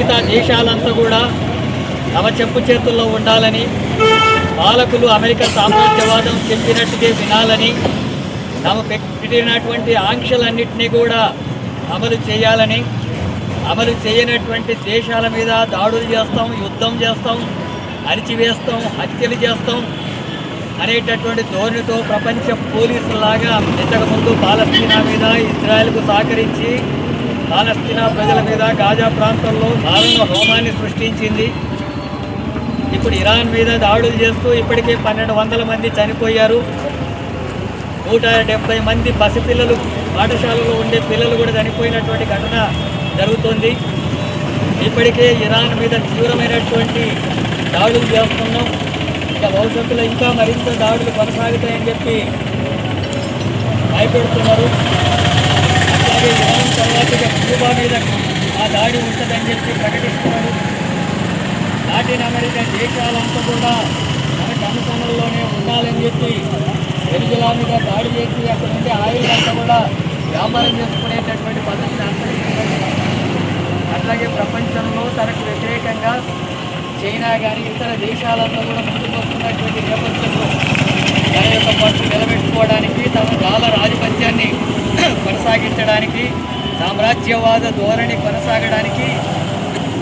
మిగతా దేశాలంతా కూడా తమ చెప్పు చేతుల్లో ఉండాలని, పాలకులు అమెరికా సామ్రాజ్యవాదం చెప్పినట్టుగా వినాలని, తమ పెట్టినటువంటి ఆంక్షలన్నింటినీ కూడా అమలు చేయాలని, అమలు చేయనటువంటి దేశాల మీద దాడులు చేస్తాం, యుద్ధం చేస్తాం, అణిచివేస్తాం, హత్యలు చేస్తాం అనేటటువంటి ధోరణితో ప్రపంచ పోలీసులాగా ఇంతకుముందు పాలస్తీనా మీద ఇజ్రాయెల్కు సహకరించి పాలస్తీనా ప్రజల మీద గాజా ప్రాంతంలో దారుణ హోమాన్ని సృష్టించింది. ఇప్పుడు ఇరాన్ మీద దాడులు చేస్తూ ఇప్పటికే 1200 మంది చనిపోయారు. 170 మంది పసిపిల్లలు, పాఠశాలలో ఉండే పిల్లలు కూడా చనిపోయినటువంటి ఘటన జరుగుతుంది. ఇప్పటికే ఇరాన్ మీద తీవ్రమైనటువంటి దాడులు చేస్తున్నాం. ఇంకా భవిష్యత్తులో ఇంకా మరింత దాడులు కొనసాగుతాయని చెప్పి భయపెడుతున్నారు. అట్లాగే ఇరాన్ తర్వాత క్యూబా మీద ఆ దాడి ఉంటుందని చెప్పి ప్రకటిస్తున్నారు. లాటిన్ అమెరికా దేశాలంతా కూడా మన కనుసనల్లోనే ఉండాలని చెప్పి వెనిజులా మీద దాడి చేసి అక్కడ ఉండే ఆయిల్ అంతా కూడా వ్యాపారం చేసుకునేటటువంటి పద్ధతిని అనుసరిస్తున్నారు. అట్లాగే ప్రపంచంలో తనకు వ్యతిరేకంగా చైనా కానీ ఇతర దేశాలంతా కూడా ముందుకు వస్తున్నటువంటి నేపథ్యంలో తన యొక్క పట్టు నిలబెట్టుకోవడానికి, తమ డాలర్ ఆధిపత్యాన్ని కొనసాగించడానికి, సామ్రాజ్యవాద ధోరణి కొనసాగడానికి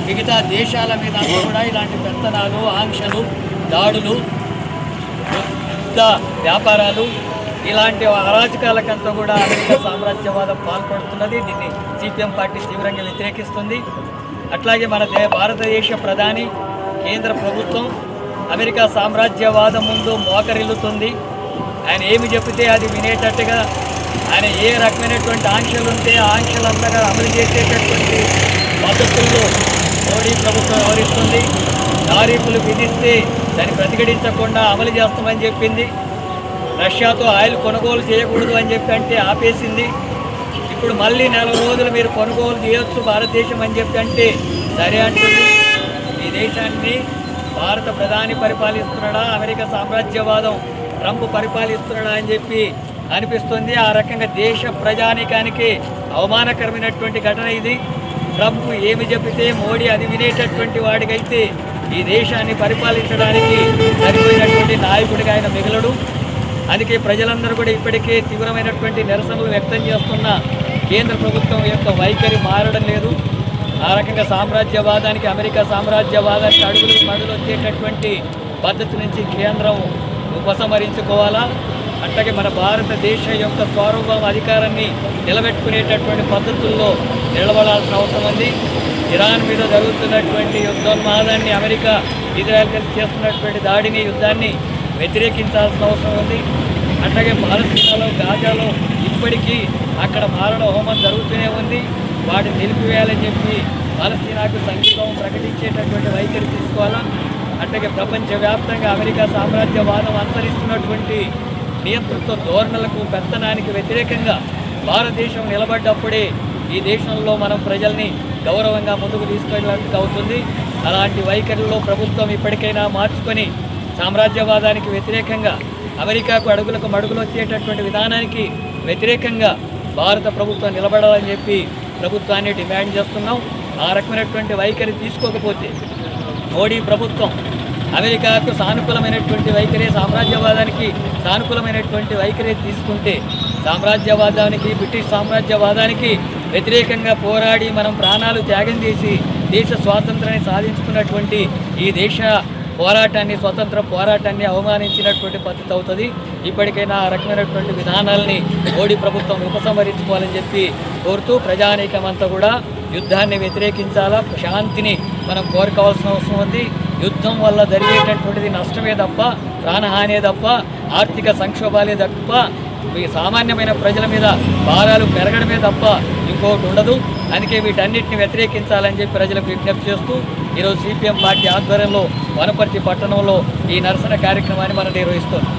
మిగతా దేశాల మీద కూడా ఇలాంటి పెత్తనాలు, ఆంక్షలు, దాడులు, యుద్ధ వ్యాపారాలు, ఇలాంటి అరాచకాలకంతా కూడా అమెరికా సామ్రాజ్యవాదం పాల్పడుతున్నది. దీన్ని సిపిఎం పార్టీ తీవ్రంగా వ్యతిరేకిస్తుంది. అట్లాగే మన భారతదేశ ప్రధాని, కేంద్ర ప్రభుత్వం అమెరికా సామ్రాజ్యవాదం ముందు మోకరిల్లుతుంది. ఆయన ఏమి చెబితే అది వినేటట్టుగా, ఆయన ఏ రకమైనటువంటి ఆంక్షలు ఉంటే ఆ ఆంక్షలంతగా అమలు చేసేటటువంటి పద్ధతుల్లో మోడీ ప్రభుత్వం వ్యవహరిస్తుంది. తారీఫులు విధిస్తే దాన్ని ప్రతిఘటించకుండా అమలు చేస్తామని చెప్పింది. రష్యాతో ఆయిల్ కొనుగోలు చేయకూడదు అని చెప్పి అంటే ఆపేసింది. ఇప్పుడు మళ్ళీ 4 రోజులు మీరు కొనుగోలు చేయొచ్చు భారతదేశం అని చెప్పి అంటే సరే అంటుంది. ఈ దేశాన్ని భారత ప్రధాని పరిపాలిస్తున్నాడా, అమెరికా సామ్రాజ్యవాదం ట్రంప్ పరిపాలిస్తున్నాడా అని చెప్పి అనిపిస్తుంది. ఆ రకంగా దేశ ప్రజానీకానికి అవమానకరమైనటువంటి ఘటన ఇది. ట్రంప్ ఏమి చెబితే మోడీ అది వినేటటువంటి వాడికైతే ఈ దేశాన్ని పరిపాలించడానికి సరిపోయినటువంటి నాయకుడిగా ఆయన మిగలడు. అందుకే ప్రజలందరూ కూడా ఇప్పటికే తీవ్రమైనటువంటి నిరసనలు వ్యక్తం చేస్తున్న కేంద్ర ప్రభుత్వం యొక్క వైఖరి మారడం లేదు. ఆ రకంగా సామ్రాజ్యవాదానికి, అమెరికా సామ్రాజ్యవాదానికి అడుగులు వచ్చేటటువంటి పద్ధతి నుంచి కేంద్రం ఉపసంహరించుకోవాలా. అట్లాగే మన భారతదేశ యొక్క సార్వభౌమ అధికారాన్ని నిలబెట్టుకునేటటువంటి పద్ధతుల్లో నిలబడాల్సిన అవసరం ఉంది. ఇరాన్ మీద జరుగుతున్నటువంటి యుద్ధోన్మాదాన్ని, అమెరికా ఇజ్రాయెల్ కలిసి చేస్తున్నటువంటి దాడిని, యుద్ధాన్ని వ్యతిరేకించాల్సిన అవసరం ఉంది. అట్లాగే పాలస్తీనాలో, గాజాలో ఇప్పటికీ అక్కడ మారణ హోమం జరుగుతూనే ఉంది. వాటిని నిలిపివేయాలని చెప్పి పాలస్తీనాకు సంఘీభావం ప్రకటించేటటువంటి వైఖరి తీసుకోవాలా. అట్లాగే ప్రపంచవ్యాప్తంగా అమెరికా సామ్రాజ్యవాదం అనుసరిస్తున్నటువంటి నియంతృత్వ ధోరణులకు, పెత్తనానికి వ్యతిరేకంగా భారతదేశం నిలబడ్డప్పుడే ఈ దేశంలో మనం ప్రజల్ని గౌరవంగా ముందుకు తీసుకెళ్ళడానికి అవుతుంది. అలాంటి వైఖరిలో ప్రభుత్వం ఇప్పటికైనా మార్చుకొని సామ్రాజ్యవాదానికి వ్యతిరేకంగా, అమెరికాకు అడుగులకు మడుగులు వచ్చేటటువంటి విధానానికి వ్యతిరేకంగా భారత ప్రభుత్వం నిలబడాలని చెప్పి ప్రభుత్వాన్ని డిమాండ్ చేస్తున్నాం. ఆ రకమైనటువంటి వైఖరి తీసుకోకపోతే మోడీ ప్రభుత్వం అమెరికాకు సానుకూలమైనటువంటి వైఖరి, సామ్రాజ్యవాదానికి సానుకూలమైనటువంటి వైఖరి తీసుకుంటే సామ్రాజ్యవాదానికి, బ్రిటిష్ సామ్రాజ్యవాదానికి వ్యతిరేకంగా పోరాడి మనం ప్రాణాలు త్యాగం చేసి దేశ స్వాతంత్రాన్ని సాధించుకున్నటువంటి ఈ దేశ పోరాటాన్ని, స్వతంత్ర పోరాటాన్ని అవమానించినటువంటి పద్ధతి అవుతుంది. ఇప్పటికైనా ఆ రకమైనటువంటి విధానాలని మోడీ ప్రభుత్వం ఉపసంహరించుకోవాలని చెప్పి కోరుతూ ప్రజానీకమంతా కూడా యుద్ధాన్ని వ్యతిరేకించాలా. శాంతిని మనం కోరుకోవాల్సిన అవసరం ఉంది. యుద్ధం వల్ల జరిగేటటువంటిది నష్టమే తప్ప, ప్రాణహానే తప్ప, ఆర్థిక సంక్షోభాలే తప్ప, ఈ సామాన్యమైన ప్రజల మీద భారాలు పెరగడమే తప్ప ఇంకొకటి ఉండదు. అందుకే వీటన్నిటిని వ్యతిరేకించాలని చెప్పి ప్రజలకు విజ్ఞప్తి చేస్తూ ఈరోజు సిపిఎం పార్టీ ఆధ్వర్యంలో వనపర్తి పట్టణంలో ఈ నిరసన కార్యక్రమాన్ని మనం నిర్వహిస్తున్నాం.